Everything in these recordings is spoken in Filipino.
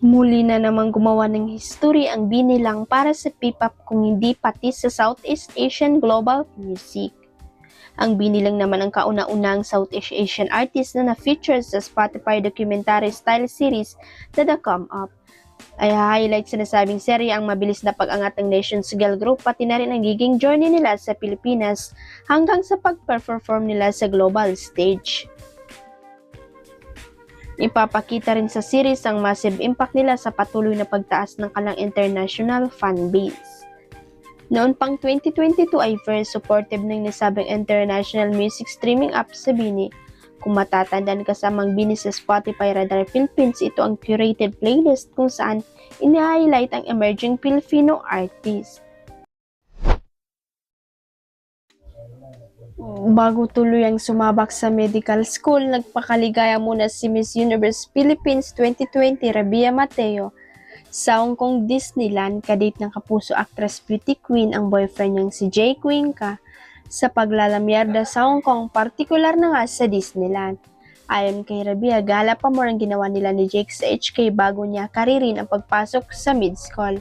Muli na namang gumawa ng history ang binilang para sa P-pop kung hindi pati sa Southeast Asian global music. Ang binilang naman ang kauna-unang Southeast Asian artist na na-feature sa Spotify documentary style series na The Come Up. Ay highlight sa nasabing serye ang mabilis na pag-angat ng Nations Girl Group pati na rin ang giging journey nila sa Pilipinas hanggang sa pag-perform nila sa global stage. Ipapakita rin sa series ang massive impact nila sa patuloy na pagtaas ng kanilang international fan base. Noon pang 2022 ay very supportive ng nasabing international music streaming app sa Bini. Kung matatandaan kasamang Bini sa Spotify Radar Philippines, ito ang curated playlist kung saan ini-highlight ang emerging Filipino artists. Bago tuluyang sumabak sa medical school, nagpakaligaya muna si Miss Universe Philippines 2020 Rabia Mateo sa Hong Kong Disneyland. Kadate ng kapuso actress beauty queen ang boyfriend niyang si Jay Cuenca sa paglalamyerda sa Hong Kong, partikular na nga sa Disneyland. Ayon kay Rabia, gala pa more ang ginawa nila ni Jake sa HK bago niya karirin ang pagpasok sa mid-school.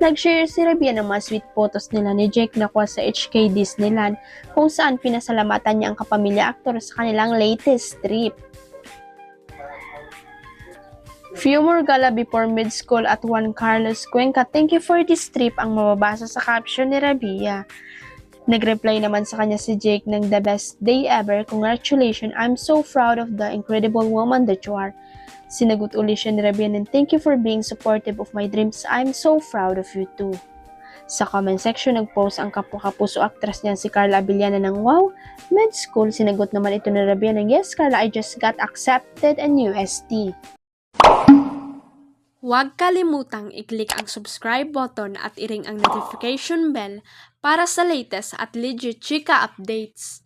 Nag-share si Rabia ng mga sweet photos nila ni Jake na kuha sa HK Disneyland kung saan pinasalamatan niya ang kapamilya aktor sa kanilang latest trip. Few more gala before mid-school at Juan Carlos Cuenca, thank you for this trip ang mababasa sa caption ni Rabia. Nag-reply naman sa kanya si Jake ng the best day ever, congratulations, I'm so proud of the incredible woman that you are. Sinagot uli siya ni Rabia ng thank you for being supportive of my dreams, I'm so proud of you too. Sa comment section, nag-post ang kapuso actress niya si Carla Abellana ng wow, med-school. Sinagot naman ito ni Rabia ng yes Carla, I just got accepted in UST. Huwag kalimutang i-click ang subscribe button at i-ring ang notification bell para sa latest at legit chika updates.